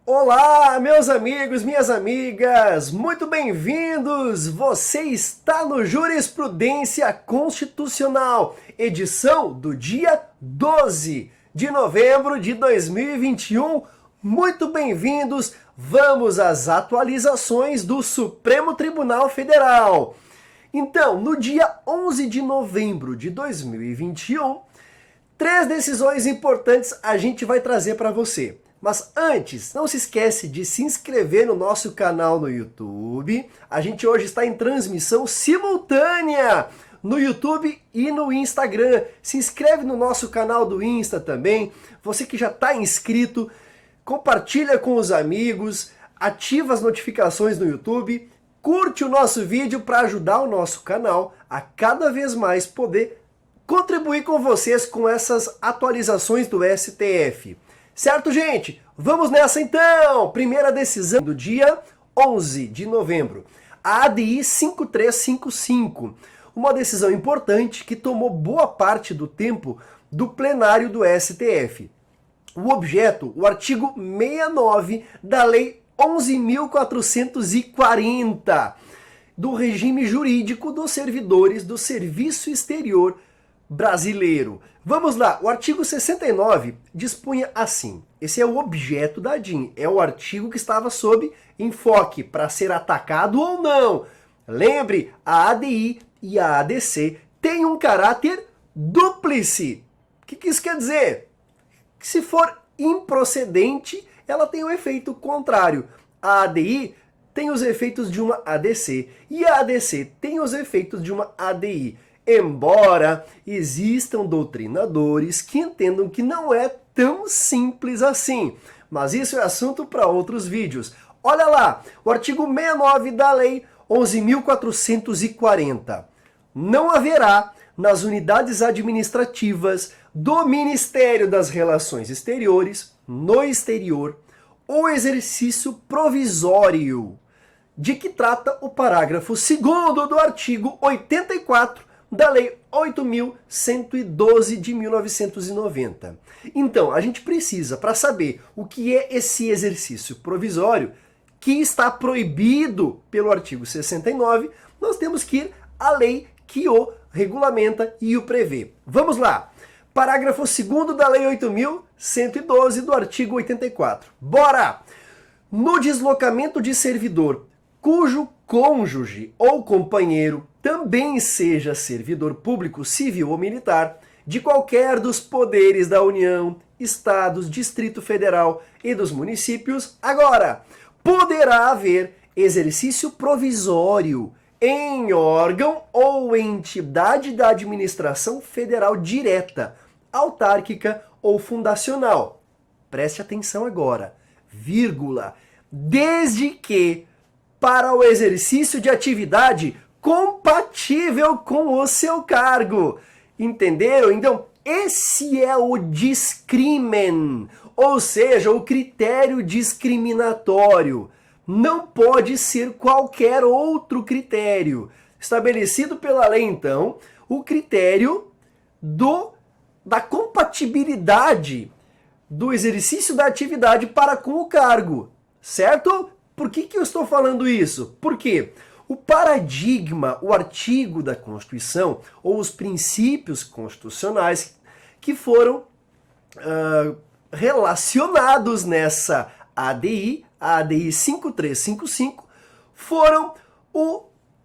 Olá, meus amigos, minhas amigas, muito bem-vindos! Você está no Jurisprudência Constitucional, edição do dia 12 de novembro de 2021. Muito bem-vindos! Vamos às atualizações do Supremo Tribunal Federal. Então, no dia 11 de novembro de 2021, 3 decisões importantes a gente vai trazer para você. Mas antes, não se esquece de se inscrever no nosso canal no YouTube. A gente hoje está em transmissão simultânea no YouTube e no Instagram. Se inscreve no nosso canal do Insta também. Você que já está inscrito, compartilha com os amigos, ativa as notificações no YouTube, curte o nosso vídeo para ajudar o nosso canal a cada vez mais poder contribuir com vocês com essas atualizações do STF. Certo, gente? Vamos nessa então! Primeira decisão do dia 11 de novembro. A ADI 5355. Uma decisão importante que tomou boa parte do tempo do plenário do STF. O objeto, o artigo 69 da Lei 11.440, do regime jurídico dos servidores do Serviço Exterior brasileiro. Vamos lá, o artigo 69 dispunha assim, esse é o objeto da ADIM, é o artigo que estava sob enfoque para ser atacado ou não. Lembre, a ADI e a ADC têm um caráter dúplice. O que isso quer dizer? Que se for improcedente, ela tem o efeito contrário. A ADI tem os efeitos de uma ADC e a ADC tem os efeitos de uma ADI. Embora existam doutrinadores que entendam que não é tão simples assim. Mas isso é assunto para outros vídeos. Olha lá, o artigo 69 da Lei 11.440. Não haverá, nas unidades administrativas do Ministério das Relações Exteriores, no exterior, o exercício provisório, de que trata o parágrafo 2º do artigo 84 da Lei 8.112 de 1990. Então, a gente precisa, para saber o que é esse exercício provisório, que está proibido pelo artigo 69, nós temos que ir à lei que o regulamenta e o prevê. Vamos lá! Parágrafo 2º da Lei 8.112 do artigo 84. Bora! No deslocamento de servidor cujo cônjuge ou companheiro também seja servidor público, civil ou militar, de qualquer dos poderes da União, Estados, Distrito Federal e dos municípios, agora, poderá haver exercício provisório em órgão ou entidade da administração federal direta, autárquica ou fundacional. Preste atenção agora, vírgula, desde que para o exercício de atividade compatível com o seu cargo. Entenderam? Então, esse é o discrimen, ou seja, o critério discriminatório. Não pode ser qualquer outro critério. Estabelecido pela lei, então, o critério da compatibilidade do exercício da atividade para com o cargo. Certo? Por que eu estou falando isso? Porque o paradigma, o artigo da Constituição, ou os princípios constitucionais que foram relacionados nessa ADI, a ADI 5355, foram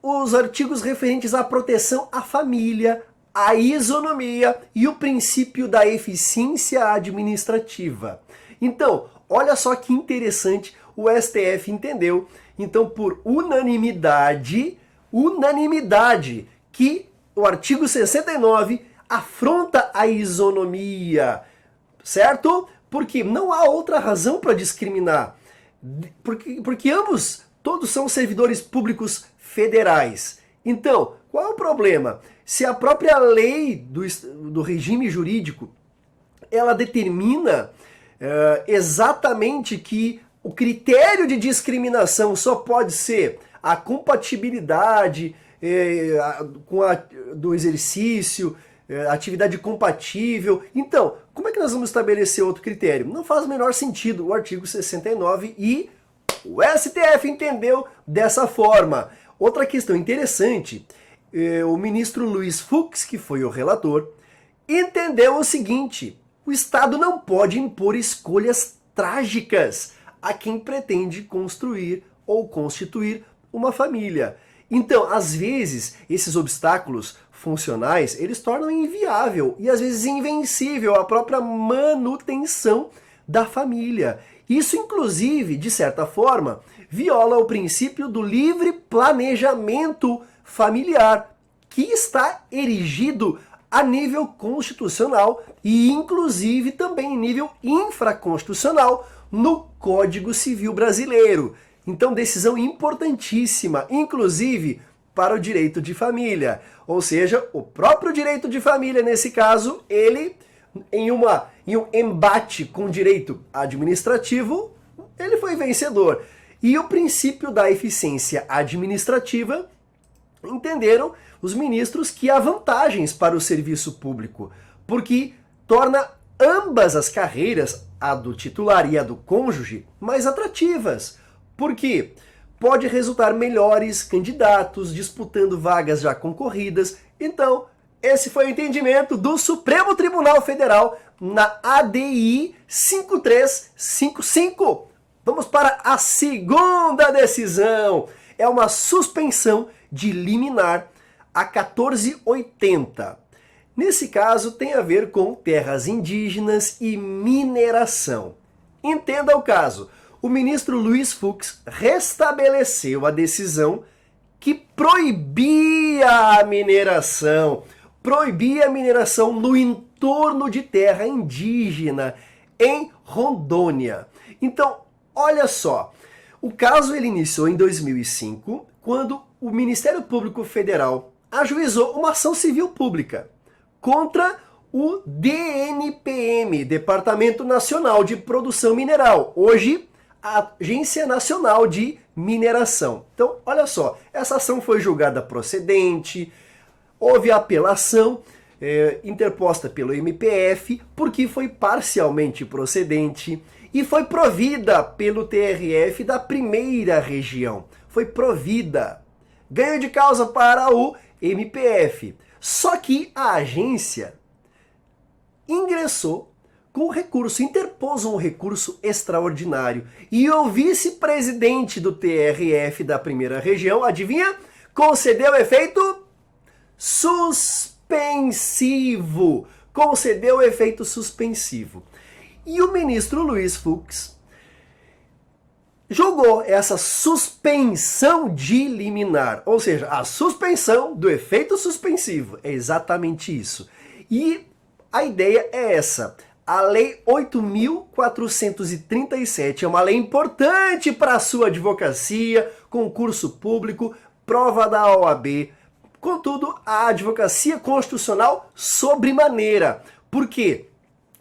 os artigos referentes à proteção à família, à isonomia e o princípio da eficiência administrativa. Então, olha só que interessante, o STF entendeu, então por unanimidade, que o artigo 69 afronta a isonomia, certo? Porque não há outra razão para discriminar, porque todos são servidores públicos federais. Então, qual é o problema? Se a própria lei do regime jurídico, ela determina exatamente que o critério de discriminação só pode ser a compatibilidade do exercício atividade compatível. Então, como é que nós vamos estabelecer outro critério? Não faz o menor sentido o artigo 69 e o STF entendeu dessa forma. Outra questão interessante, o ministro Luiz Fux, que foi o relator, entendeu o seguinte: o Estado não pode impor escolhas trágicas a quem pretende construir ou constituir uma família. Então, às vezes, esses obstáculos funcionais, eles tornam inviável e às vezes invencível a própria manutenção da família. Isso, inclusive, de certa forma, viola o princípio do livre planejamento familiar, que está erigido a nível constitucional e, inclusive, também em nível infraconstitucional no Código Civil Brasileiro. Então, decisão importantíssima, inclusive para o direito de família. Ou seja, o próprio direito de família, nesse caso, ele, em um embate com o direito administrativo, ele foi vencedor. E o princípio da eficiência administrativa, entenderam os ministros que há vantagens para o serviço público, porque torna ambas as carreiras, a do titular e a do cônjuge, mais atrativas. Porque pode resultar melhores candidatos disputando vagas já concorridas. Então, esse foi o entendimento do Supremo Tribunal Federal na ADI 5355. Vamos para a segunda decisão. É uma suspensão de liminar a 1480. Nesse caso, tem a ver com terras indígenas e mineração. Entenda o caso. O ministro Luiz Fux restabeleceu a decisão que proibia a mineração no entorno de terra indígena em Rondônia. Então, olha só, o caso ele iniciou em 2005, quando o Ministério Público Federal ajuizou uma ação civil pública contra o DNPM, Departamento Nacional de Produção Mineral, hoje a Agência Nacional de Mineração. Então, olha só, essa ação foi julgada procedente, houve apelação interposta pelo MPF, porque foi parcialmente procedente, e foi provida pelo TRF da primeira região. Foi provida. Ganho de causa para o MPF. Só que a agência ingressou com o recurso, interpôs um recurso extraordinário. E o vice-presidente do TRF da primeira região, adivinha? Concedeu efeito suspensivo. Concedeu efeito suspensivo. E o ministro Luiz Fux jogou essa suspensão de liminar, ou seja, a suspensão do efeito suspensivo. É exatamente isso. E a ideia é essa. A Lei 8.437 é uma lei importante para a sua advocacia, concurso público, prova da OAB. Contudo, a advocacia constitucional sobremaneira. Por quê?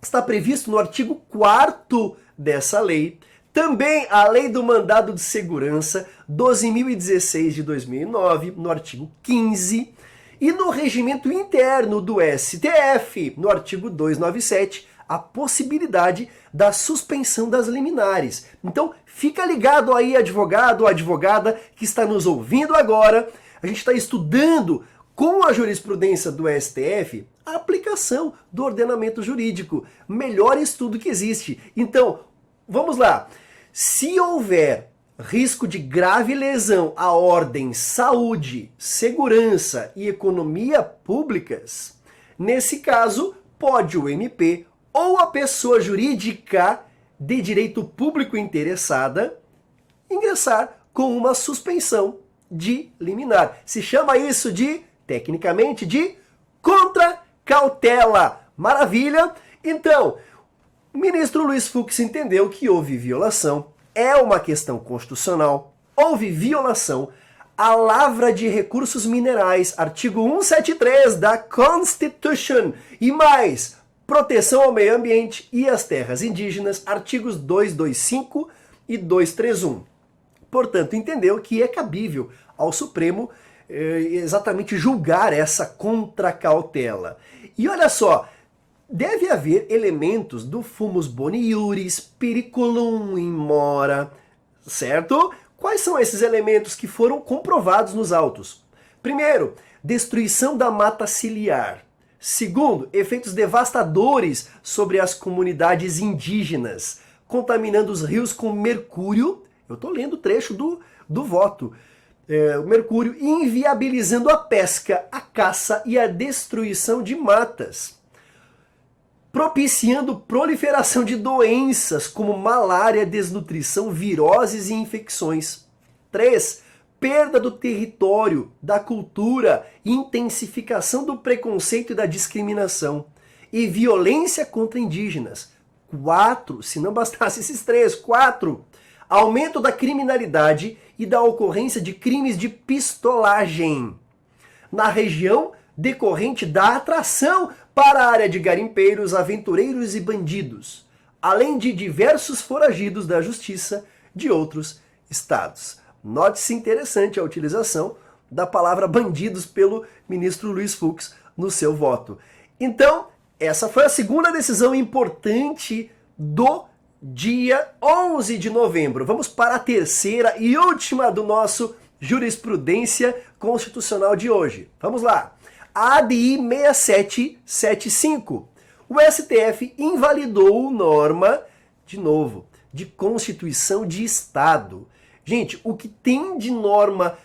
Está previsto no artigo 4º dessa lei. Também a Lei do Mandado de Segurança, 12.016 de 2009, no artigo 15. E no regimento interno do STF, no artigo 297, a possibilidade da suspensão das liminares. Então, fica ligado aí, advogado ou advogada que está nos ouvindo agora. A gente está estudando com a jurisprudência do STF a aplicação do ordenamento jurídico. Melhor estudo que existe. Então, vamos lá. Se houver risco de grave lesão à ordem, saúde, segurança e economia públicas, nesse caso, pode o MP ou a pessoa jurídica de direito público interessada ingressar com uma suspensão de liminar. Se chama isso de, tecnicamente, de contracautela. Maravilha? Então, o ministro Luiz Fux entendeu que houve violação, é uma questão constitucional, houve violação à lavra de recursos minerais, artigo 173 da Constitution, e mais, proteção ao meio ambiente e às terras indígenas, artigos 225 e 231. Portanto, entendeu que é cabível ao Supremo exatamente julgar essa contracautela. E olha só, deve haver elementos do fumus boni iuris, periculum in mora, certo? Quais são esses elementos que foram comprovados nos autos? Primeiro, destruição da mata ciliar. Segundo, efeitos devastadores sobre as comunidades indígenas, contaminando os rios com mercúrio. Eu estou lendo o trecho do voto. O mercúrio, inviabilizando a pesca, a caça e a destruição de matas, propiciando proliferação de doenças como malária, desnutrição, viroses e infecções. 3. Perda do território, da cultura, intensificação do preconceito e da discriminação e violência contra indígenas. 4. Se não bastasse esses 3, 4. Aumento da criminalidade e da ocorrência de crimes de pistolagem na região decorrente da atração para a área de garimpeiros, aventureiros e bandidos, além de diversos foragidos da justiça de outros estados. Note-se interessante a utilização da palavra bandidos pelo ministro Luiz Fux no seu voto. Então, essa foi a segunda decisão importante do dia 11 de novembro. Vamos para a terceira e última do nosso Jurisprudência Constitucional de hoje. Vamos lá. ADI 6775. O STF invalidou norma, de novo, de Constituição de Estado. Gente, o que tem de norma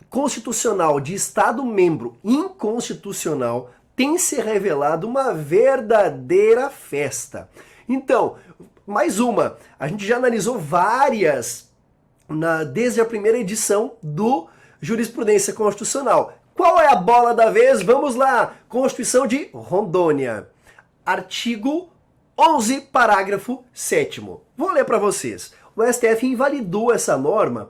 constitucional de Estado membro inconstitucional tem se revelado uma verdadeira festa. Então, mais uma. A gente já analisou várias desde a primeira edição do Jurisprudência Constitucional. Qual é a bola da vez? Vamos lá. Constituição de Rondônia. Artigo 11, parágrafo 7º. Vou ler para vocês. O STF invalidou essa norma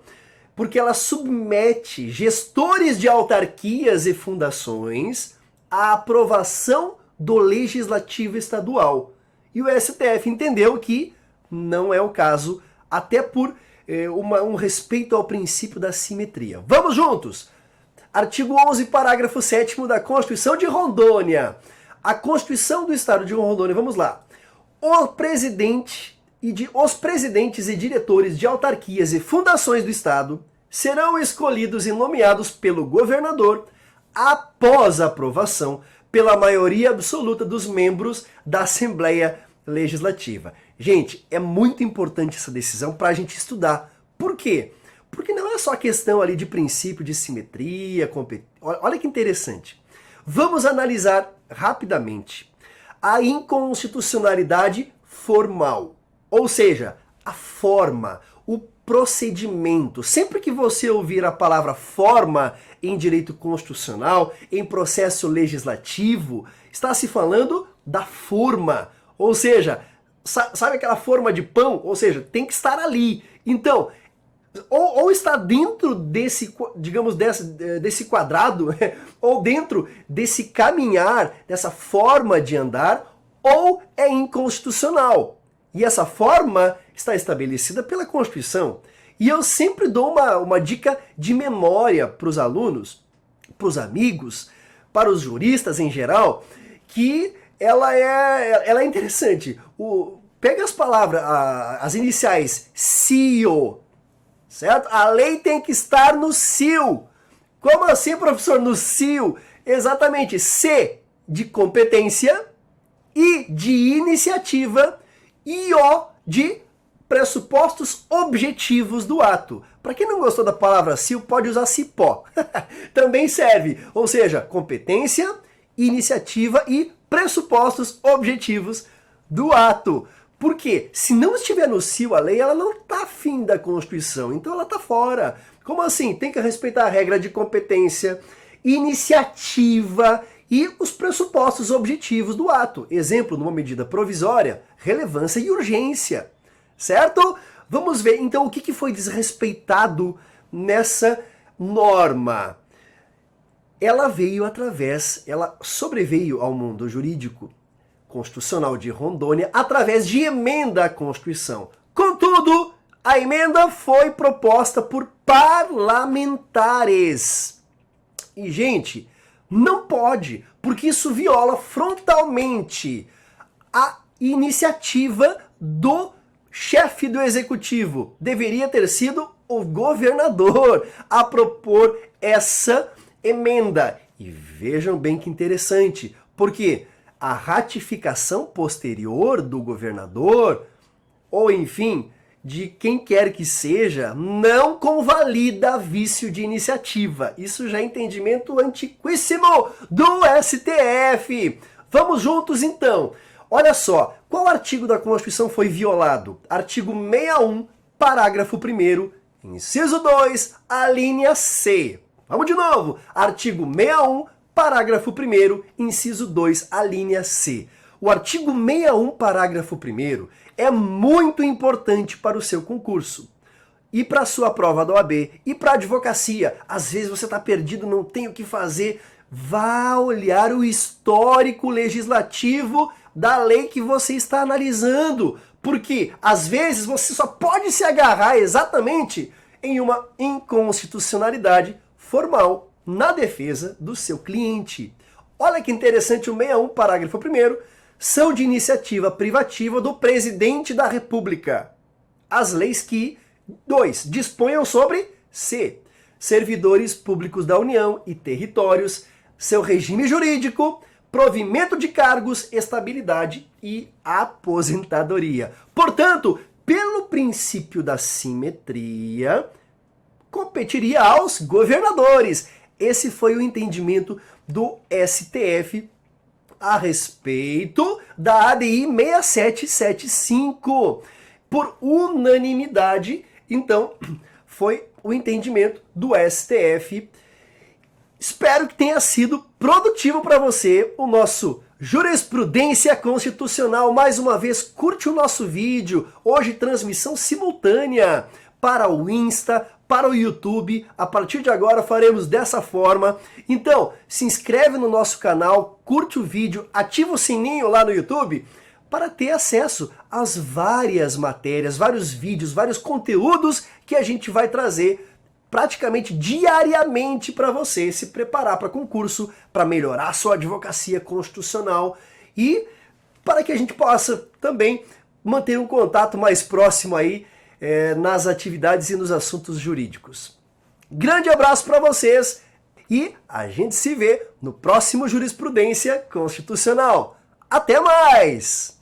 porque ela submete gestores de autarquias e fundações à aprovação do Legislativo Estadual. E o STF entendeu que não é o caso, até por um respeito ao princípio da simetria. Vamos juntos! Artigo 11, parágrafo 7º da Constituição de Rondônia. A Constituição do Estado de Rondônia, vamos lá. Os presidentes e diretores de autarquias e fundações do Estado serão escolhidos e nomeados pelo governador após a aprovação pela maioria absoluta dos membros da Assembleia Legislativa. Gente, é muito importante essa decisão para a gente estudar. Por quê? Porque não é só questão ali de princípio de simetria, olha que interessante. Vamos analisar rapidamente a inconstitucionalidade formal, ou seja, a forma, o procedimento. Sempre que você ouvir a palavra forma em direito constitucional, em processo legislativo, está se falando da forma, ou seja, sabe aquela forma de pão? Ou seja, tem que estar ali. Então, ou está dentro desse, digamos, desse quadrado, ou dentro desse caminhar, dessa forma de andar, ou é inconstitucional. E essa forma está estabelecida pela Constituição. E eu sempre dou uma dica de memória para os alunos, para os amigos, para os juristas em geral, que ela é interessante. Pega as palavras, as iniciais CIO, certo? A lei tem que estar no CIO. Como assim, professor, no CIO? Exatamente, C de competência, I de iniciativa e O de pressupostos objetivos do ato. Para quem não gostou da palavra CIO, pode usar CIPO. Também serve. Ou seja, competência, iniciativa e pressupostos objetivos do ato. Por quê? Se não estiver no CIO a lei, ela não está afim da Constituição, então ela está fora. Como assim? Tem que respeitar a regra de competência, iniciativa e os pressupostos objetivos do ato. Exemplo, numa medida provisória, relevância e urgência. Certo? Vamos ver, então, o que foi desrespeitado nessa norma. Ela sobreveio ao mundo jurídico constitucional de Rondônia através de emenda à Constituição. Contudo, a emenda foi proposta por parlamentares. E, gente, Não pode, porque isso viola frontalmente a iniciativa do chefe do executivo. Deveria ter sido o governador a propor essa emenda. E vejam bem que interessante, porque a ratificação posterior do governador, ou enfim, de quem quer que seja, não convalida vício de iniciativa. Isso já é entendimento antiquíssimo do STF. Vamos juntos então. Olha só, qual artigo da Constituição foi violado? Artigo 61, parágrafo 1º, inciso 2, a linha C. Vamos de novo. Artigo 61, parágrafo 1º, inciso 2, a linha C. O artigo 61, parágrafo 1º, é muito importante para o seu concurso. E para a sua prova da OAB, e para a advocacia. Às vezes você está perdido, não tem o que fazer. Vá olhar o histórico legislativo da lei que você está analisando. Porque, às vezes, você só pode se agarrar exatamente em uma inconstitucionalidade formal na defesa do seu cliente. Olha que interessante, o 61, parágrafo 1º, são de iniciativa privativa do presidente da República. As leis que, 2, disponham sobre C, servidores públicos da União e territórios, seu regime jurídico, provimento de cargos, estabilidade e aposentadoria. Portanto, pelo princípio da simetria, competiria aos governadores. Esse foi o entendimento do STF a respeito da ADI 6775. Por unanimidade, então, foi o entendimento do STF. Espero que tenha sido produtivo para você o nosso Jurisprudência Constitucional. Mais uma vez, curte o nosso vídeo. Hoje, transmissão simultânea para o Insta, para o YouTube. A partir de agora faremos dessa forma. Então, se inscreve no nosso canal, curte o vídeo, ativa o sininho lá no YouTube para ter acesso às várias matérias, vários vídeos, vários conteúdos que a gente vai trazer praticamente diariamente para você se preparar para concurso, para melhorar sua advocacia constitucional e para que a gente possa também manter um contato mais próximo aí nas atividades e nos assuntos jurídicos. Grande abraço para vocês e a gente se vê no próximo Jurisprudência Constitucional. Até mais!